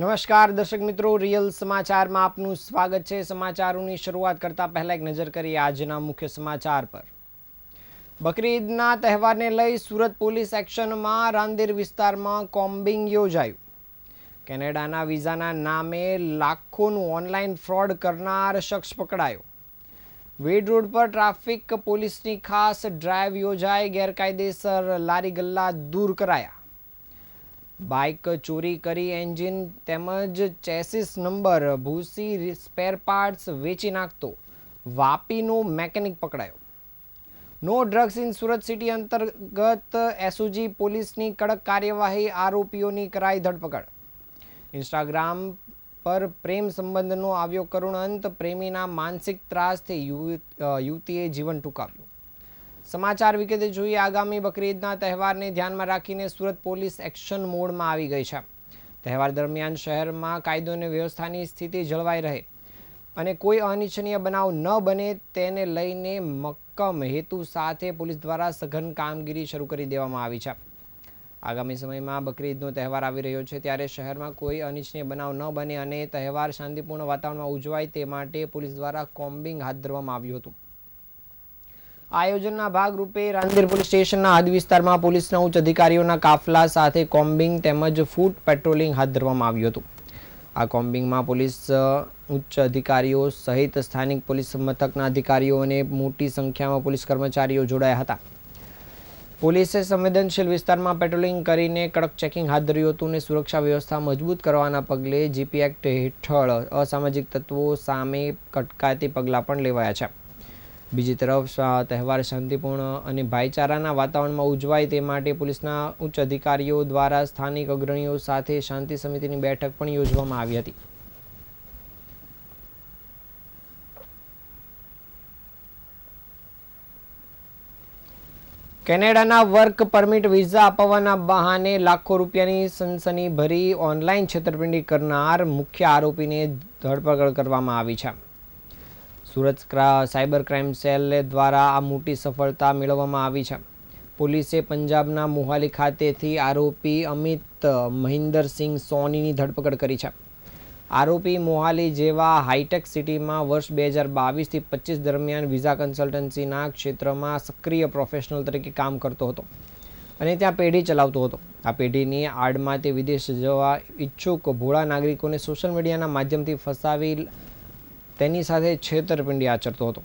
નમસ્કાર દર્શક મિત્રો, રિયલ સમાચારમાં આપનું સ્વાગત છે। સમાચારોની શરૂઆત કરતા પહેલા એક નજર કરીએ આજના મુખ્ય સમાચાર પર। બકરી ઈદના તહેવારને લઈ સુરત પોલીસ એક્શનમાં। રાંદેર વિસ્તારમાં કોમ્બિંગ યોજાયું। કેનેડાના વિઝાના નામે લાખોનું ઓનલાઈન ફ્રોડ કરનાર શખ્સ પકડાયો। વેડ રોડ પર ટ્રાફિક પોલીસની ખાસ ડ્રાઈવ યોજાઈ। ગેરકાયદેસર લારી ગલ્લા દૂર કરાયા। બાઇક ચોરી કરી એન્જિન તેમજ ચેસિસ નંબર ભૂસી સ્પેર પાર્ટ્સ વેચી નાખતો વાપીનો મેકેનિક પકડાયો। No drugs in Surat city અંતર્ગત એસઓજી પોલીસની કડક કાર્યવાહી। આરોપીઓની કરાઈ ધરપકડ। ઇન્સ્ટાગ્રામ પર પ્રેમ સંબંધનો આવ્યો કરુણ અંત। પ્રેમીના માનસિક ત્રાસથી યુવતીએ જીવન ટૂંકાવ્યું। સમાચાર વિગતે જોઈએ। આગામી બકરી ઈદના તહેવારને ધ્યાનમાં રાખીને સુરત પોલીસ એક્શન મોડમાં આવી ગઈ છે। તહેવાર દરમિયાન શહેરમાં કાયદો અને વ્યવસ્થાની સ્થિતિ જળવાઈ રહે અને કોઈ અનિચ્છનીય બનાવ ન બને તેને લઈને મક્કમ હેતુ સાથે પોલીસ દ્વારા સઘન કામગીરી શરૂ કરી દેવામાં આવી છે। આગામી સમયમાં બકરી ઈદનો તહેવાર આવી રહ્યો છે, ત્યારે શહેરમાં કોઈ અનિચ્છનીય બનાવ ન બને અને તહેવાર શાંતિપૂર્ણ વાતાવરણમાં ઉજવાય તે માટે પોલીસ દ્વારા કોમ્બિંગ હાથ ધરવામાં આવ્યું હતું। આયોજનના ભાગરૂપે રાંદેર પોલીસ સ્ટેશનના હદ વિસ્તારમાં પોલીસના ઉચ્ચ અધિકારીઓના કાફલા સાથે કોમ્બિંગ તેમજ ફૂટ પેટ્રોલિંગ હાથ ધરવામાં આવ્યું હતું। આ કોમ્બિંગમાં પોલીસ ઉચ્ચ અધિકારીઓ સહિત સ્થાનિક પોલીસ મથકના અધિકારીઓ અને મોટી સંખ્યામાં પોલીસ કર્મચારીઓ જોડાયા હતા। પોલીસે સંવેદનશીલ વિસ્તારમાં પેટ્રોલિંગ કરીને કડક ચેકિંગ હાથ ધર્યું હતું અને સુરક્ષા વ્યવસ્થા મજબૂત કરવાના પગલે જીપી એક્ટ હેઠળ અસામાજિક તત્વો સામે કટકાતી પગલાં પણ લેવાયા છે। બીજી તરફ તહેવાર શાંતિપૂર્ણ અને ભાઈચારાના વાતાવરણમાં ઉજવાય તે માટે પોલીસના ઉચ્ચ અધિકારીઓ દ્વારા સ્થાનિક અગ્રણીઓ સાથે શાંતિ સમિતિની બેઠક પણ યોજવામાં આવી હતી। કેનેડાના વર્ક પરમિટ વિઝા અપાવવાના બહાને લાખો રૂપિયાની સનસનીભરી ઓનલાઈન છેતરપિંડી કરનાર મુખ્ય આરોપીને ધરપકડ કરવામાં આવી છે। સુરત સાયબર ક્રાઇમ સેલ દ્વારા આ મોટી સફળતા મેળવવામાં આવી છે। પોલીસે પંજાબના મોહાલી ખાતેથી આરોપી અમિત મહિન્દરસિંહ સોનીની ધરપકડ કરી છે। આરોપી મોહાલી જેવા હાઈટેક સિટીમાં વર્ષ 2022થી 25 દરમિયાન વિઝા કન્સલ્ટન્સીના ક્ષેત્રમાં સક્રિય પ્રોફેશનલ તરીકે કામ કરતો હતો અને ત્યાં પેઢી ચલાવતો હતો। આ પેઢીની આડમાં તે વિદેશ જવા ઈચ્છુક ભોળા નાગરિકોને સોશિયલ મીડિયાના માધ્યમથી ફસાવી તેની સાથે છેતરપિંડી આચરતો હતો।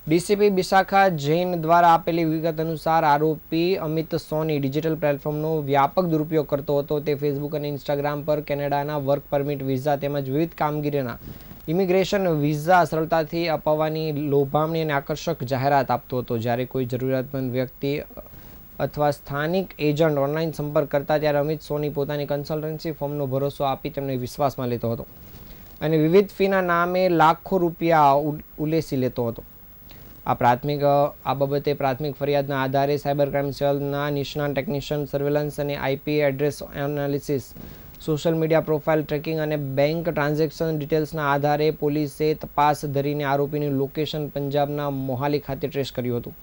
ડીસીપી બિશાખા જૈન દ્વારા આપેલી વિગત અનુસાર આરોપી અમિત સોની ડિજિટલ પ્લેટફોર્મનો વ્યાપક દુરુપયોગ કરતો હતો। તે ફેસબુક અને ઇન્સ્ટાગ્રામ પર કેનેડાના વર્ક પરમિટ વિઝા તેમજ વિવિધ કામગીરીના ઇમિગ્રેશન વિઝા સરળતાથી અપાવવાની લોભામણી અને આકર્ષક જાહેરાત આપતો હતો। જ્યારે કોઈ જરૂરિયાતમંદ વ્યક્તિ અથવા સ્થાનિક એજન્ટ ઓનલાઈન સંપર્ક કરતા ત્યારે અમિત સોની પોતાની કન્સલ્ટન્સી ફોર્મનો ભરોસો આપી તેમને વિશ્વાસમાં લેતો હતો અને વિવિધ ફીના નામે લાખો રૂપિયા ઉલેસી લેતો હતો। આ બાબતે પ્રાથમિક ફરિયાદના આધારે સાયબર ક્રાઇમ સેલના નિષ્ણાત ટેકનિશિયન સર્વેલન્સ અને IP address analysis, social media profile tracking અને બેંક ટ્રાન્ઝેક્શન ડિટેલ્સના આધારે પોલીસે તપાસ ધરીને આરોપીનું લોકેશન પંજાબના મોહાલી ખાતે ટ્રેસ કર્યું હતું।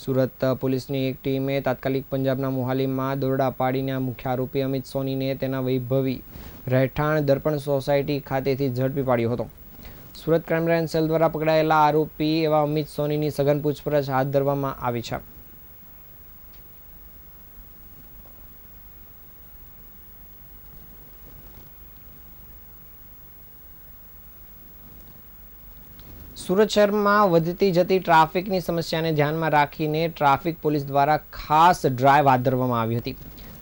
સુરત પોલીસની એક ટીમે તાત્કાલિક પંજાબના મોહાલીમાં દોરડા પાડીને મુખ્ય આરોપી અમિત સોનીને તેના વૈભવી રહેઠાણ દર્પણ સોસાયટી ખાતેથી ઝડપી પાડ્યો હતો। સુરત ક્રાઇમ બ્રાન્ચ સેલ દ્વારા પકડાયેલા આરોપી એવા અમિત સોનીની સઘન પૂછપરછ હાથ ધરવામાં આવી છે। સુરત શહેરમાં વધતી જતી ટ્રાફિકની સમસ્યાને ધ્યાનમાં રાખીને ટ્રાફિક પોલીસ દ્વારા ખાસ ડ્રાઈવ હાથ ધરવામાં આવી હતી।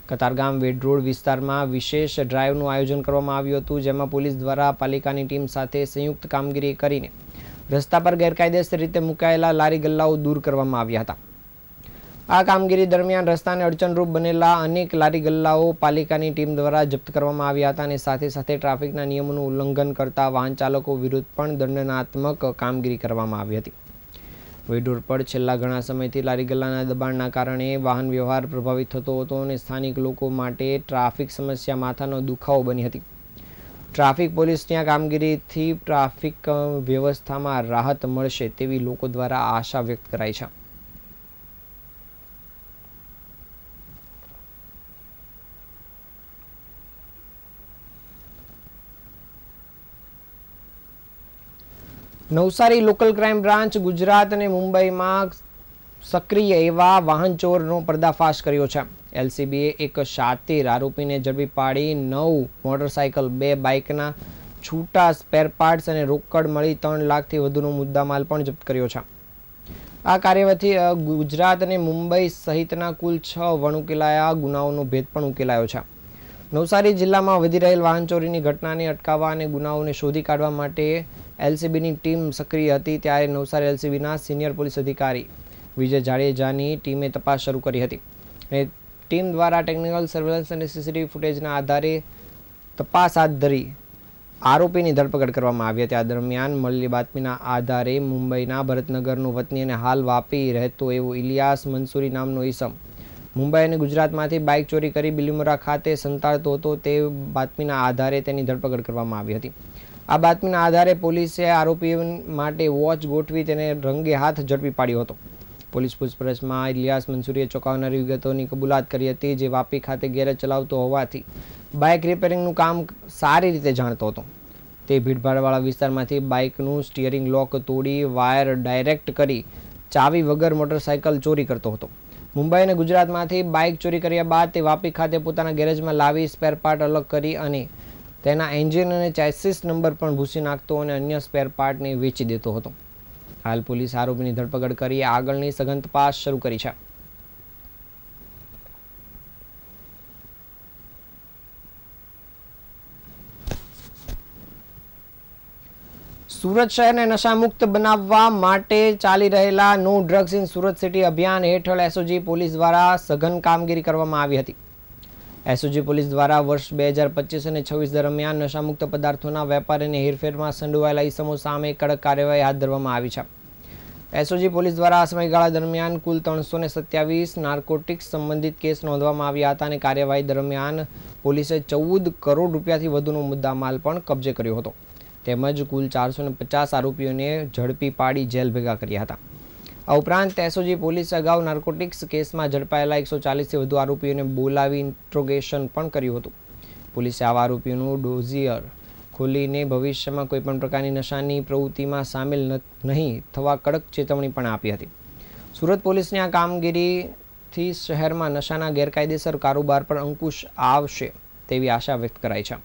કતારગામ વેડ રોડ વિસ્તારમાં વિશેષ ડ્રાઈવનું આયોજન કરવામાં આવ્યું હતું, જેમાં પોલીસ દ્વારા પાલિકાની ટીમ સાથે સંયુક્ત કામગીરી કરીને રસ્તા પર ગેરકાયદેસર રીતે મુકાયેલા લારી ગલ્લાઓ દૂર કરવામાં આવ્યા હતા। આ કામગીરી દરમિયાન રસ્તાને અડચણરૂપ બનેલા અનેક લારી ગલ્લાઓ પાલિકાની ટીમ દ્વારા જપ્ત કરવામાં આવ્યા હતા અને સાથે સાથે ટ્રાફિકના નિયમોનું ઉલ્લંઘન કરતા વાહન ચાલકો વિરુદ્ધ પણ દંડનાત્મક કામગીરી કરવામાં આવી હતી। વેડ રોડ પર છેલ્લા ઘણા સમયથી લારી ગલ્લાના દબાણના કારણે વાહન વ્યવહાર પ્રભાવિત થતો હતો અને સ્થાનિક લોકો માટે ટ્રાફિક સમસ્યા માથાનો દુખાવો બની હતી। ટ્રાફિક પોલીસની આ કામગીરીથી ટ્રાફિક વ્યવસ્થામાં રાહત મળશે તેવી લોકો દ્વારા આશા વ્યક્ત કરાઈ છે। Navsari local crime branch Gujarat અને મુંબઈમાં સક્રિય એવા વાહન ચોરનો પર્દાફાશ કર્યો છે. એલસીબીએ એક શાતીર આરોપીને ઝડપી પાડી 9 મોટરસાયકલ, 2 બાઇકના છૂટા સ્પેર પાર્ટ્સ અને રોકડ મળી 3 લાખથી વધુનો મુદ્દામાલ પણ જપ્ત કર્યો છે. આ કાર્યવાહીથી ગુજરાત અને મુંબઈ સહિતના કુલ 6 વણઉકેલાયા ગુનાઓનો ભેદ પણ ઉકેલાયો છે. નવસારી જિલ્લામાં વધી રહેલ વાહન ચોરીની ઘટનાને અટકાવવા અને ગુનાઓને શોધી કાઢવા માટે એલસીબીની ટીમ સક્રિય હતી. ત્યારે નવસારી એલસીબીના સિનિયર પોલીસ અધિકારી વિજય જાડેજાની ટીમે તપાસ શરૂ કરી હતી અને ટીમ દ્વારા ટેકનિકલ સર્વેલન્સ અને સીસીટીવી ફૂટેજના આધારે તપાસ હાથ ધરી આરોપીની ધરપકડ કરવામાં આવી હતી. આ દરમિયાન મળેલી બાતમીના આધારે મુંબઈના ભરતનગરનો વતની અને હાલ વાપી રહેતો એવો ઇલિયાસ મંસૂરી નામનો ઈસમ મુંબઈ અને ગુજરાતમાંથી બાઇક ચોરી કરી બિલીમોરા ખાતે સંતાડતો હતો. તે બાતમીના આધારે તેની ધરપકડ કરવામાં આવી હતી. આ બાતમીના આધારે પોલીસે આરોપી માટે વોચ ગોઠવી તેને રંગે હાથ ઝડપી પાડ્યો હતો. પોલીસ પૂછપરછમાં ઇલિયાસ મંસૂરીએ ચોંકાવનારી વિગતોની કબૂલાત કરી હતી, જે વાપી ખાતે ગેરેજ ચલાવતો હોવાથી બાઇક રિપેરિંગનું કામ સારી રીતે જાણતો હતો. તે ભીડભાડવાળા વિસ્તારમાંથી બાઇકનું સ્ટીયરિંગ લોક તોડી વાયર ડાયરેક્ટ કરી ચાવી વગર મોટરસાયકલ ચોરી કરતો હતો. મુંબઈ અને ગુજરાતમાંથી બાઇક ચોરી કર્યા બાદ તે વાપી ખાતે પોતાના ગેરેજમાં લાવી સ્પેર પાર્ટ અલગ કરી અને તેના એન્જિન અને ચેસિસ નંબર પણ ભૂસી નાખતો અને અન્ય સ્પેર પાર્ટને વેચી દેતો હતો. હાલ પોલીસ આરોપીની ધરપકડ કરી આગળની સઘન તપાસ શરૂ કરી છે. સુરત શહેરને નશામુક્ત બનાવવા માટે ચાલી રહેલા no drugs in Surat city અભિયાન હેઠળ એસઓજી પોલીસ દ્વારા સઘન કામગીરી કરવામાં આવી હતી. એસઓજી પોલીસ દ્વારા વર્ષ 2025 અને 26 દરમિયાન નશામુક્ત પદાર્થોના વેપાર અને હેરફેરમાં સંડોવાયેલા ઇસમો સામે કડક કાર્યવાહી હાથ ધરવામાં આવી છે. એસઓજી પોલીસ દ્વારા આ સમયગાળા દરમિયાન કુલ 327 નાર્કોટિક્સ સંબંધિત કેસ નોંધવામાં આવ્યા હતા અને કાર્યવાહી દરમિયાન પોલીસે 14 કરોડ રૂપિયાથી વધુનો મુદ્દામાલ પણ કબજે કર્યો હતો. તેમજ કુલ 450 આરોપીઓને ઝડપી પાડી જેલ ભેગા કર્યા હતા. આ ઉપરાંત એસઓજી પોલીસે અગાઉ નાર્કોટિક્સ કેસમાં ઝડપાયેલા 140થી વધુ આરોપીઓને બોલાવી ઇન્ટ્રોગેશન પણ કર્યું હતું. પોલીસે આવા આરોપીઓનું ડોઝિયર ખોલીને ભવિષ્યમાં કોઈપણ પ્રકારની નશાની પ્રવૃત્તિમાં સામેલ નહીં થવા કડક ચેતવણી પણ આપી હતી. સુરત પોલીસની આ કામગીરીથી શહેરમાં નશાના ગેરકાયદેસર કારોબાર પર અંકુશ આવશે તેવી આશા વ્યક્ત કરાઈ છે.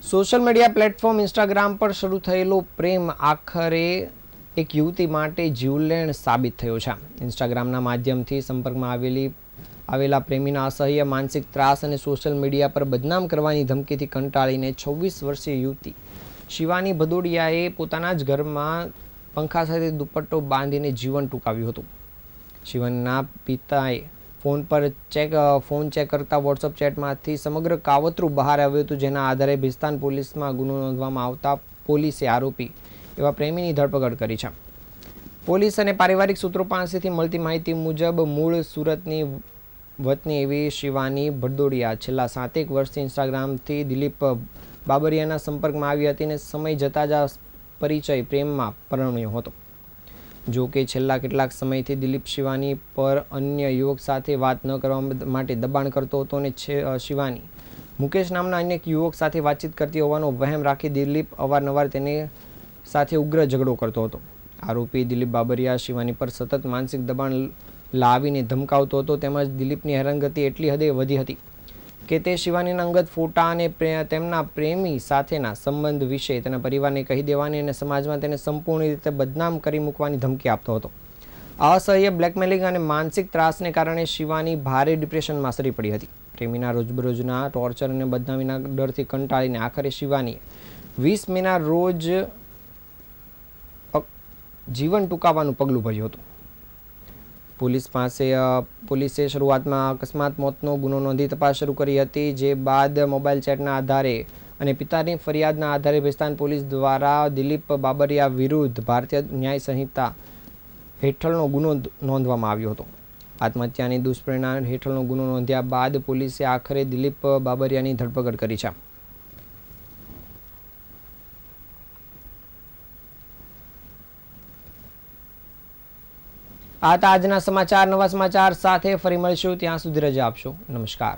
સોશિયલ મીડિયા પ્લેટફોર્મ ઇન્સ્ટાગ્રામ પર શરૂ થયેલો પ્રેમ આખરે એક યુવતી માટે જીવલેણ સાબિત થયો છે. ઇન્સ્ટાગ્રામના માધ્યમથી સંપર્કમાં આવેલા પ્રેમીના અસહ્ય માનસિક ત્રાસ અને સોશિયલ મીડિયા પર બદનામ કરવાની ધમકીથી કંટાળીને 26 વર્ષીય યુવતી શિવાની ભદોડિયાએ પોતાના જ ઘરમાં પંખા સાથે દુપટ્ટો બાંધીને જીવન ટૂંકાવ્યું હતું. શિવાનીના પિતાએ ફોન ચેક કરતા વોટ્સઅપ ચેટમાંથી સમગ્ર કાવતરું બહાર આવ્યું હતું, જેના આધારે ભિસ્તાન પોલીસમાં ગુનો નોંધવામાં આવતા પોલીસે આરોપી એવા પ્રેમીની ધરપકડ કરી છે. પોલીસ અને પારિવારિક સૂત્રો પાસેથી મળતી માહિતી મુજબ મૂળ સુરતની વતની એવી શિવાની ભદોડિયા છેલ્લા 7 વર્ષથી ઇન્સ્ટાગ્રામથી દિલીપ બાબરિયાના સંપર્કમાં આવી હતી અને સમય જતાં જ આ પરિચય પ્રેમમાં પરિણમ્યો હતો. જો કે છેલ્લા કેટલાક સમયથી દિલીપ શિવાની પર અન્ય યુવક સાથે વાત ન કરવા માટે દબાણ કરતો હતો અને શિવાની મુકેશ નામના અન્ય યુવક સાથે વાતચીત કરતી હોવાનો વહેમ રાખી દિલીપ અવારનવાર તેની સાથે ઉગ્ર ઝઘડો કરતો હતો. આરોપી દિલીપ બાબરિયા શિવાની પર સતત માનસિક દબાણ લાવીને ધમકાવતો હતો. તેમજ દિલીપની હેરાનગતિ એટલી હદે વધી હતી કે તે શિવાનીના અંગત ફોટા અને તેમના પ્રેમી સાથેના સંબંધ વિશે તેના પરિવારને કહી દેવાની અને સમાજમાં તેને સંપૂર્ણ રીતે બદનામ કરી મૂકવાની ધમકી આપતો હતો. અસહ્ય બ્લેકમેલિંગ અને માનસિક ત્રાસને કારણે શિવાની ભારે ડિપ્રેશનમાં સરી પડી હતી. પ્રેમીના રોજબરોજના ટોર્ચર અને બદનામીના ડરથી કંટાળીને આખરે શિવાનીએ 20 મેના રોજ જીવન ટૂંકાવવાનું પગલું ભર્યું હતું. પોલીસે શરૂઆતમાં અકસ્માત મોતનો ગુનો નોંધી તપાસ શરૂ કરી હતી, જે બાદ મોબાઈલ ચેટના આધારે અને પિતાની ફરિયાદના આધારે ભિસ્તાન પોલીસ દ્વારા દિલીપ બાબરિયા વિરુદ્ધ ભારતીય ન્યાય સંહિતા હેઠળનો ગુનો નોંધવામાં આવ્યો હતો. આત્મહત્યાની દુષ્પ્રેરણા હેઠળનો ગુનો નોંધ્યા બાદ પોલીસે આખરે દિલીપ બાબરિયાની ધરપકડ કરી છે. આ હતા આજના સમાચાર. નવા સમાચાર સાથે ફરી મળીશું. ત્યાં સુધી રજા આપશો. નમસ્કાર.